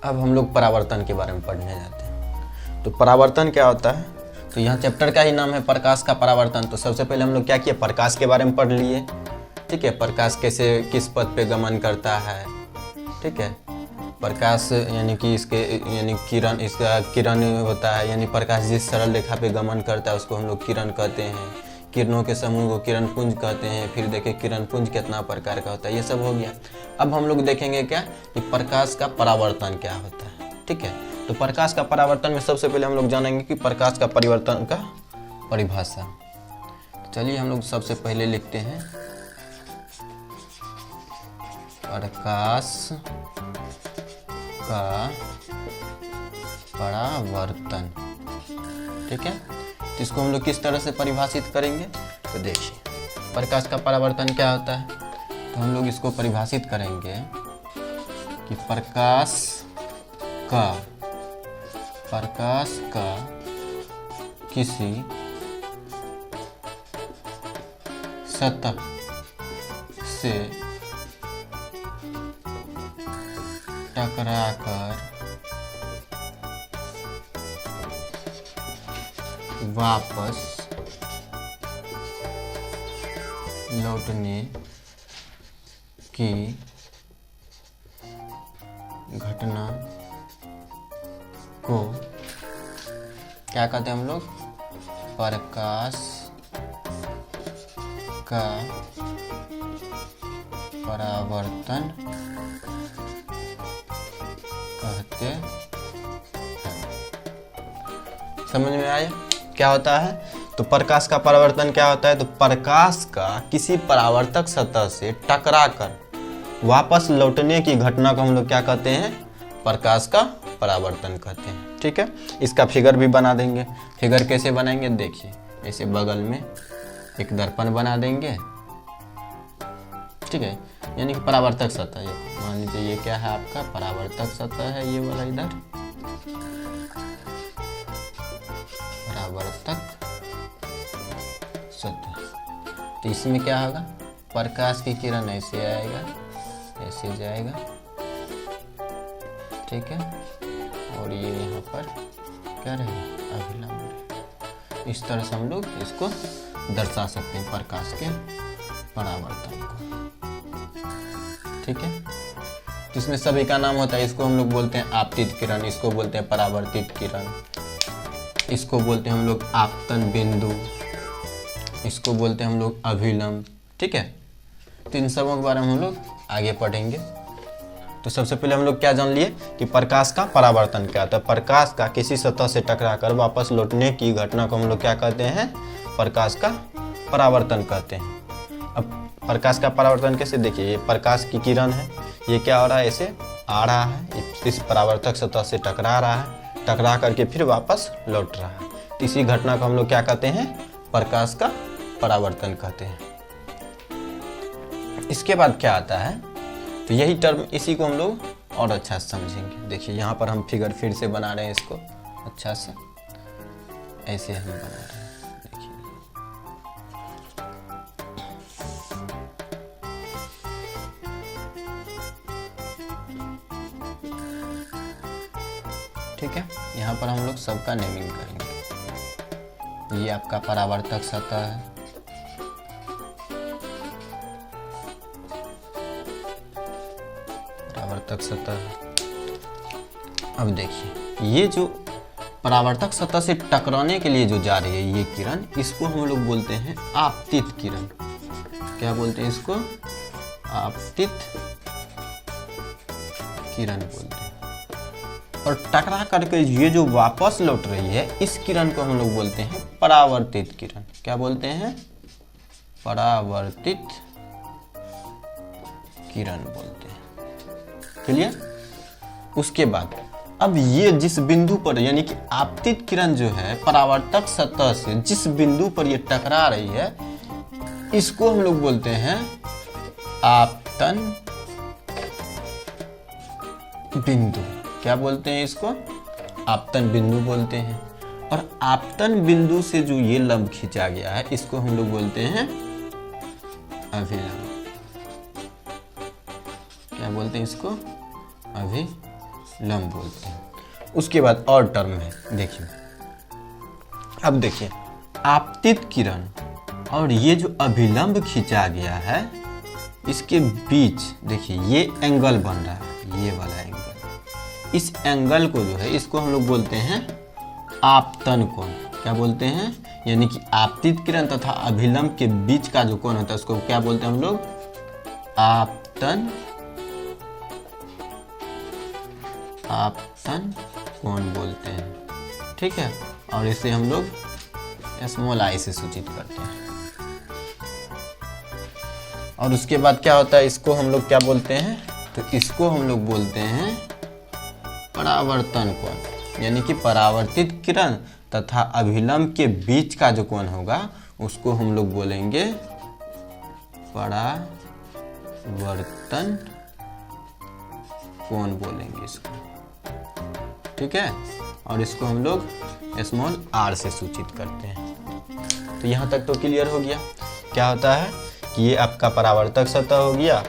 अब हम लोग परावर्तन के बारे में पढ़ने जाते हैं। तो परावर्तन क्या होता है, तो यहाँ चैप्टर का ही नाम है प्रकाश का परावर्तन। तो सबसे पहले हम लोग क्या किए, प्रकाश के बारे में पढ़ लिए। ठीक है, प्रकाश कैसे किस पथ पे गमन करता है। ठीक है, प्रकाश यानी कि इसके यानी किरण, इसका किरण होता है, यानी प्रकाश जिस सरल रेखा पे गमन करता है उसको हम लोग किरण कहते हैं। किरणों के समूह को किरण पुंज कहते हैं। फिर देखें किरण पुंज कितना प्रकार का होता है, ये सब हो गया। अब हम लोग देखेंगे क्या कि प्रकाश का परावर्तन क्या होता है। ठीक है, तो प्रकाश का परावर्तन में सबसे पहले हम लोग जानेंगे कि प्रकाश का परिवर्तन का परिभाषा। तो चलिए हम लोग सबसे पहले लिखते हैं प्रकाश का परावर्तन। ठीक है, तो इसको हम लोग किस तरह से परिभाषित करेंगे, तो देखिए प्रकाश का परावर्तन क्या होता है। तो हम लोग इसको परिभाषित करेंगे कि प्रकाश का किसी सतह से टकराकर वापस लौटने की घटना को क्या कहते हैं हम लोग, प्रकाश का परावर्तन कहते हैं। समझ में आया क्या होता है। तो प्रकाश का परावर्तन क्या होता है, तो प्रकाश का किसी परावर्तक सतह से टकराकर वापस लौटने की घटना को हम लोग क्या कहते हैं, प्रकाश का परावर्तन कहते हैं। ठीक है, इसका फिगर भी बना देंगे। फिगर कैसे बनाएंगे, देखिए ऐसे बगल में एक दर्पण बना देंगे। ठीक है, यानी कि परावर्तक सतह, ये मान लीजिए ये क्या है आपका परावर्तक सतह है, ये वाला इधर परावर्तक सतह। तो इसमें क्या होगा, प्रकाश की किरण ऐसे आएगा, ऐसे जाएगा। ठीक है, और ये यहाँ पर क्या रहेगा, अभिलंब। इस तरह से हम लोग इसको दर्शा सकते हैं प्रकाश के परावर्तन को। ठीक है, तो इसमें सभी का नाम होता है। इसको हम लोग बोलते हैं आपतित किरण, इसको बोलते हैं परावर्तित किरण, इसको बोलते हैं हम लोग आपतन बिंदु, इसको बोलते हैं हम लोग अभिलंब। ठीक है, तो इन सबों के बारे में हम लोग आगे पढ़ेंगे। तो सबसे पहले हम लोग क्या जान लिए कि प्रकाश का परावर्तन क्या होता है। प्रकाश का किसी सतह से टकराकर वापस लौटने की घटना को हम लोग क्या कहते हैं, प्रकाश का परावर्तन कहते हैं। अब प्रकाश का परावर्तन कैसे, देखिए ये प्रकाश की किरण है, ये क्या हो रहा है, ऐसे आ रहा है, इस परावर्तक सतह से टकरा रहा है, टकरा करके फिर वापस लौट रहा है। तो इसी घटना को हम लोग क्या कहते हैं, प्रकाश का परावर्तन कहते हैं। इसके बाद क्या आता है, तो यही टर्म, इसी को हम लोग और अच्छा से समझेंगे। देखिए यहाँ पर हम फिगर फिर से बना रहे हैं, इसको अच्छा से ऐसे हम बना रहे हैं। ठीक है, यहाँ पर हम लोग सबका नेमिंग करेंगे। ये आपका परावर्तक सतह है, परावर्तक सतह। अब देखिए ये जो परावर्तक सतह से टकराने के लिए जो जा रही है ये किरण, इसको हम लोग बोलते हैं आपतित किरण। क्या बोलते हैं इसको, आपतित किरण बोलते हैं। और टकरा करके ये जो वापस लौट रही है इस किरण को हम लोग बोलते हैं परावर्तित किरण। क्या बोलते हैं, परावर्तित किरण बोलते हैं। क्लियर। उसके बाद अब ये जिस बिंदु पर, यानी कि आपतित किरण जो है परावर्तक सतह से जिस बिंदु पर ये टकरा रही है, इसको हम लोग बोलते हैं आपतन बिंदु। क्या बोलते हैं इसको, आपतन बिंदु बोलते हैं। और आपतन बिंदु से जो ये लंब खींचा गया है इसको हम लोग बोलते हैं अभिलंब। क्या बोलते हैं इसको, अभिलंब। लंब बोलते हैं। उसके बाद और टर्म है, देखिए अब देखिए आपतित किरण और ये जो अभिलंब खींचा गया है इसके बीच देखिए ये एंगल बन रहा है, ये वाला एंगल। इस एंगल को जो है इसको हम लोग बोलते हैं आपतन कोण। क्या बोलते हैं? यानी कि आपतित किरण तथा अभिलंब के बीच का जो कोण होता है उसको क्या बोलते हैं हम लोग? आपतन कोण बोलते हैं। ठीक है, और इसे हम लोग स्मॉल आई से सूचित करते हैं। और उसके बाद क्या होता है, इसको हम लोग क्या बोलते हैं? तो इसको हम लोग बोलते हैं परावर्तन कोण। यानी कि परावर्तित किरण तथा अभिलंब के बीच का जो कोण होगा उसको हम लोग बोलेंगे परावर्तन कोण बोलेंगे इसको। ठीक है, और इसको हम लोग स्मॉल आर से सूचित करते हैं। तो यहाँ तक तो क्लियर हो गया। क्या होता है कि ये आपका परावर्तक सतह हो गया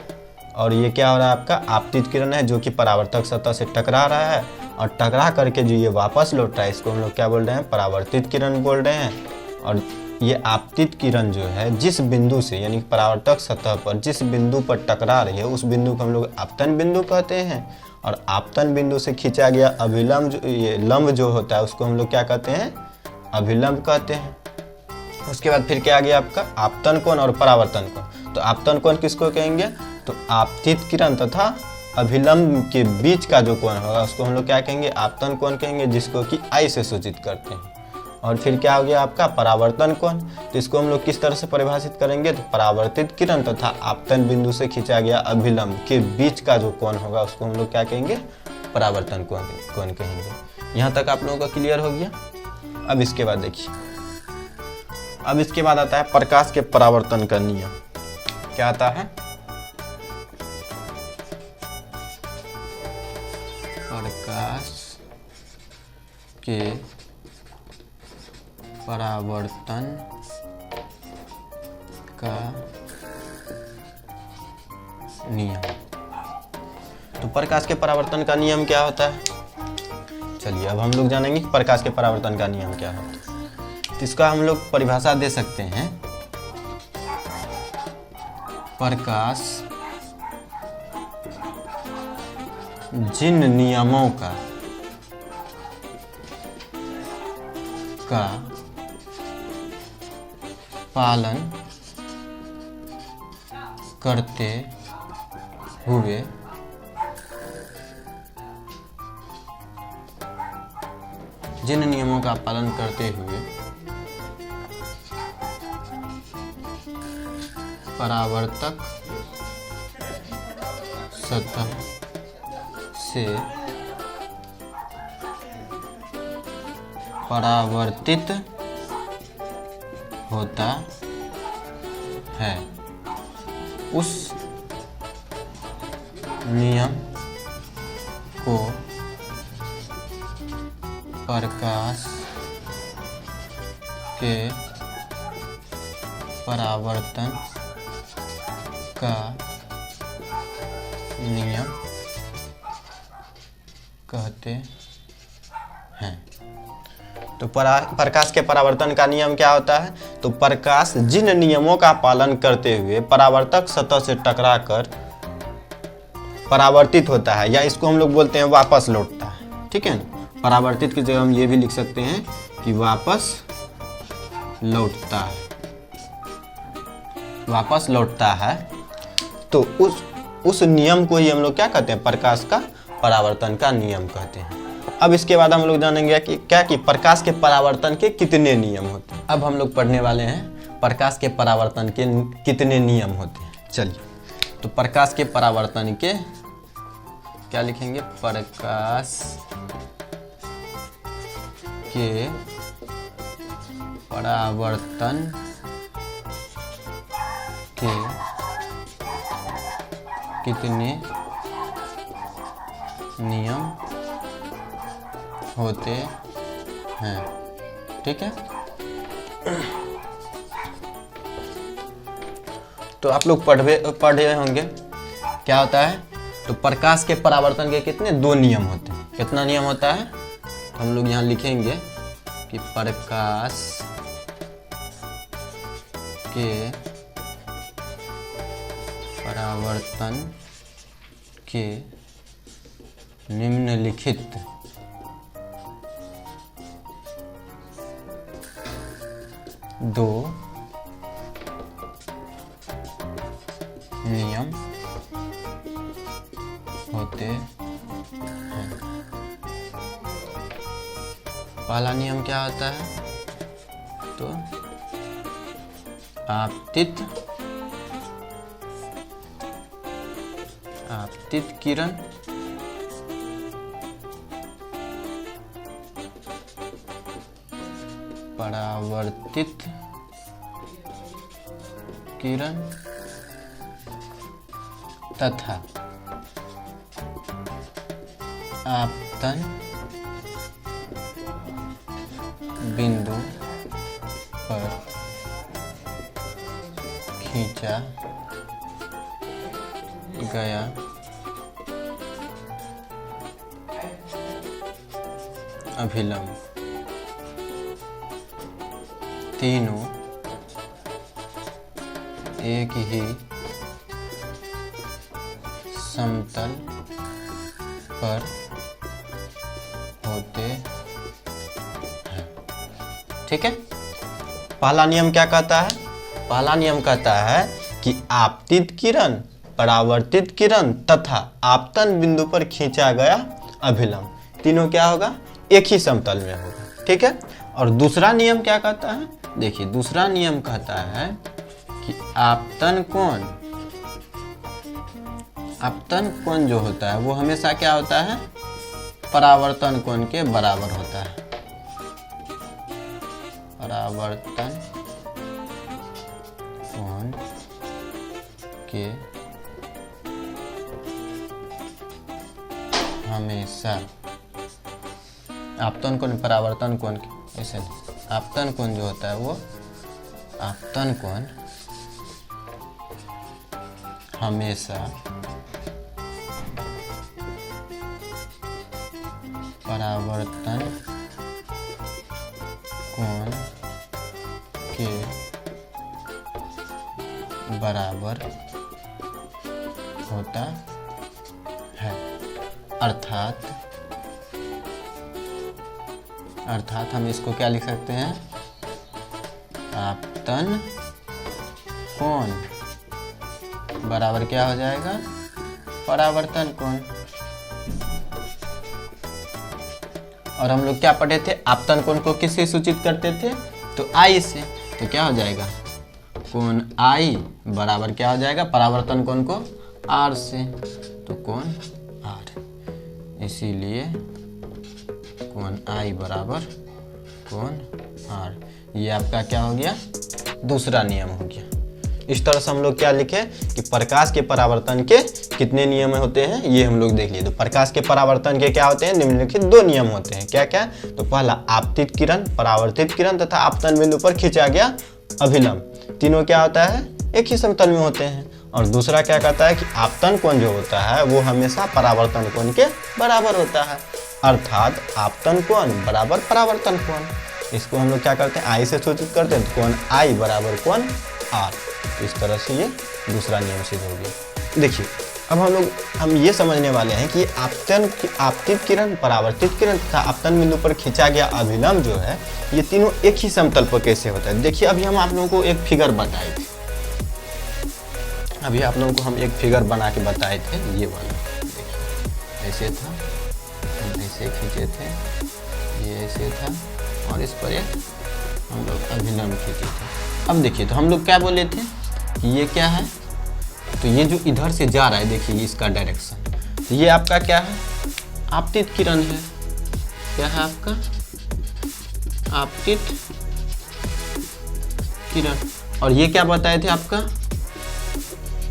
और ये क्या हो रहा है आपका आपतित किरण है जो कि परावर्तक सतह से टकरा रहा है और टकरा करके जो ये वापस लौट रहा है इसको हम लोग क्या बोल रहे हैं? परावर्तित किरण बोल रहे हैं। और ये आपतित किरण जो है जिस बिंदु से यानी परावर्तक सतह पर जिस बिंदु पर टकरा रही है उस बिंदु को हम लोग आपतन बिंदु कहते हैं। और आपतन बिंदु से खींचा गया अभिलंब जो ये लंब जो होता है उसको हम लोग क्या कहते हैं? अभिलंब कहते हैं। उसके बाद फिर क्या आ गया आपका आपतन कोण और परावर्तन कोण। तो आपतन कोण किसको कहेंगे? तो आपतित किरण तथा अभिलंब के बीच का जो कोण होगा उसको हम लोग क्या कहेंगे? आपतन कोण कहेंगे, जिसको कि आई से सूचित करते हैं। और फिर क्या हो गया आपका परावर्तन कोण। तो इसको हम लोग किस तरह से परिभाषित करेंगे? तो परावर्तित किरण तथा आपतन बिंदु से खींचा गया अभिलंब के बीच का जो कोण होगा उसको हम लोग क्या कहेंगे? परावर्तन कोण कहेंगे। यहाँ तक आप लोगों का क्लियर हो गया। अब इसके बाद देखिए, अब इसके बाद आता है प्रकाश के परावर्तन का नियम। क्या आता है? प्रकाश के परावर्तन का नियम। तो प्रकाश के परावर्तन का नियम क्या होता है? चलिए अब हम लोग जानेंगे प्रकाश के परावर्तन का नियम क्या होता है। तो इसका हम लोग परिभाषा दे सकते हैं। प्रकाश जिन नियमों का पालन करते हुए जिन नियमों का पालन करते हुए परावर्तक सतह से परावर्तित होता है उस नियम को प्रकाश के परावर्तन का नियम कहते हैं। तो प्रकाश के परावर्तन का नियम क्या होता है? तो प्रकाश जिन नियमों का पालन करते हुए परावर्तक सतह से टकराकर परावर्तित होता है, या इसको हम लोग बोलते हैं वापस लौटता है। ठीक है ना, परावर्तित की जगह हम ये भी लिख सकते हैं कि वापस लौटता है, वापस लौटता है। तो उस नियम को ही हम लोग क्या कहते हैं? प्रकाश का परावर्तन का नियम कहते हैं। अब इसके बाद हम लोग जानेंगे कि क्या कि प्रकाश के परावर्तन के कितने नियम होते हैं। अब हम लोग पढ़ने वाले हैं प्रकाश के परावर्तन के कितने नियम होते हैं। चलिए, तो प्रकाश के परावर्तन के क्या लिखेंगे? प्रकाश के परावर्तन के कितने नियम होते हैं। ठीक है, तो आप लोग पढ़े होंगे क्या होता है। तो प्रकाश के परावर्तन के कितने? 2 नियम होते हैं। कितना नियम होता है, तो हम लोग यहाँ लिखेंगे कि प्रकाश के परावर्तन के निम्नलिखित दो नियम होते हैं। पहला नियम क्या होता है, तो आपतित किरण परावर्तित किरण तथा आपतन बिंदु पर खींचा गया अभिलंब तीनों एक ही समतल पर होते हैं। ठीक है, पहला नियम क्या कहता है, पहला नियम कहता है कि आपतित किरण परावर्तित किरण तथा आपतन बिंदु पर खींचा गया अभिलंब तीनों क्या होगा, एक ही समतल में होगा। ठीक है, और दूसरा नियम क्या कहता है, देखिए दूसरा नियम कहता है कि आपतन कोण जो होता है वो हमेशा क्या होता है, परावर्तन कोण के बराबर होता है। परावर्तन कोण के हमेशा आपतन कोण परावर्तन कोण के ऐसे आपतन कोण जो होता है वो आपतन कोण हमेशा परावर्तन कोण के बराबर होता है। अर्थात हम इसको क्या लिख सकते हैं, आपतन कोण बराबर क्या हो जाएगा, परावर्तन कोण। और हम लोग क्या पढ़े थे, आपतन कोण को किससे सूचित करते थे, तो आई से। तो क्या हो जाएगा, कोण आई बराबर क्या हो जाएगा, परावर्तन कोण को आर से, तो कोण आर। इसीलिए कोण आई बराबर कोण आर। ये आपका क्या हो गया, दूसरा नियम हो गया। इस तरह से हम लोग क्या लिखे कि प्रकाश के परावर्तन के कितने नियम होते हैं, ये हम लोग देख लिए। तो प्रकाश के परावर्तन के क्या होते हैं, निम्नलिखित दो नियम होते हैं। क्या क्या, तो पहला आपतित किरण परावर्तित किरण तथा आपतन बिंदु पर खींचा गया अभिलंब तीनों क्या होता है, एक ही समतल में होते हैं। और दूसरा क्या कहता है कि आपतन कोण जो होता है वो हमेशा परावर्तन कोण के बराबर होता है। अर्थात आपतन कोण बराबर परावर्तन कोण। इसको हम लोग क्या करते हैं, आई से सूचित करते हैं, तो कोण आई बराबर कोण आर। तो इस तरह से ये दूसरा नियम सिद्ध हो गया। देखिए अब हम ये समझने वाले हैं कि आपतित किरण परावर्तित किरण तथा आपतन बिंदु पर खींचा गया अभिलंब जो है ये तीनों एक ही समतल पर कैसे होता है। देखिए अभी हम आप लोगों को एक फिगर बताए थे, अभी आप लोगों को हम एक फिगर बना के बताए थे, ये वाला देखिए ऐसे था, हम ऐसे खींचे थे, ये ऐसे था और इस पर एक हम लोग अभिलंब खींचे थे। अब देखिए तो हम लोग क्या बोले थे, ये क्या है, तो ये जो इधर से जा रहा है देखिए इसका डायरेक्शन, तो ये आपका क्या है, आपतित किरण है। क्या है आपका, आपतित किरण। और ये क्या बताए थे आपका,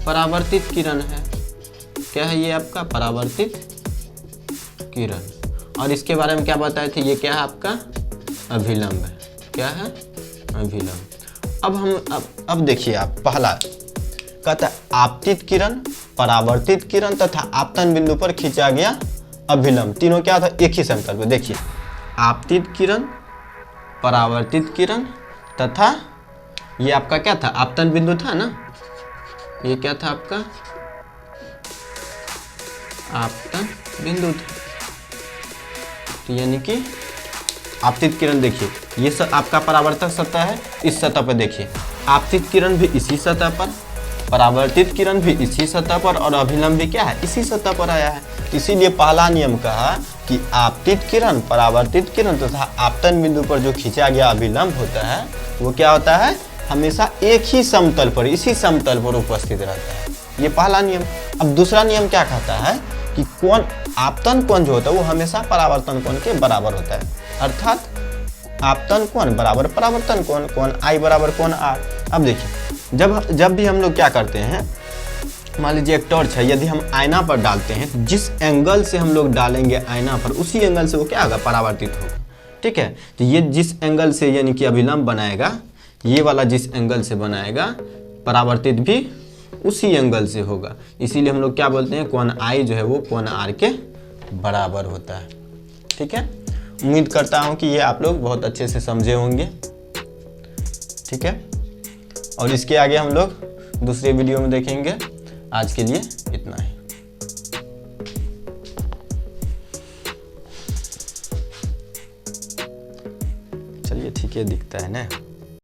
परावर्तित किरण है। क्या है ये आपका, परावर्तित किरण। और इसके बारे में क्या बताए थे, ये क्या है आपका, अभिलंब है। क्या है, अभिलंब। अब देखिए आप, पहला कहता है आपतित किरण परावर्तित किरण तथा आपतन बिंदु पर खींचा गया अभिलंब, तीनों क्या था, एक ही समतल पे। देखिए आपतित किरण, परावर्तित किरण तथा ये आपका क्या था, आपतन बिंदु था ना, ये क्या था आपका आपतन बिंदु था। तो यानी कि आपतित किरण देखिए ये सब आपका परावर्तक सतह है, इस सतह पर देखिए आपतित किरण भी इसी सतह पर, परावर्तित किरण भी इसी सतह पर और अभिलंब भी क्या है, इसी सतह पर आया है। इसीलिए पहला नियम कहा कि आपतित किरण, परावर्तित किरण तथा आपतन बिंदु पर जो खींचा गया अभिलंब होता है वो क्या होता है, हमेशा एक ही समतल पर, इसी समतल पर उपस्थित रहता है। ये पहला नियम। अब दूसरा नियम क्या कहता है कि कोण, आपतन कोण जो होता है वो हमेशा परावर्तन कोण के बराबर होता है, अर्थात आपतन कोण बराबर परावर्तन कोण, कोण आई बराबर कोण आर। अब देखिए जब भी हम लोग क्या करते हैं, मान लीजिए एक टॉर्च है, यदि हम आईना पर डालते हैं तो जिस एंगल से हम लोग डालेंगे आईना पर उसी एंगल से वो क्या होगा, परावर्तित होगा। ठीक है, तो ये जिस एंगल से यानी कि अभिलंब बनाएगा, ये वाला जिस एंगल से बनाएगा परावर्तित भी उसी एंगल से होगा। इसीलिए हम लोग क्या बोलते हैं, कोण आई जो है वो कोण आर के बराबर होता है। ठीक है, उम्मीद करता हूँ कि ये आप लोग बहुत अच्छे से समझे होंगे। ठीक है, और इसके आगे हम लोग दूसरे वीडियो में देखेंगे। आज के लिए इतना ही। चलिए ठीक है, दिखता है ना।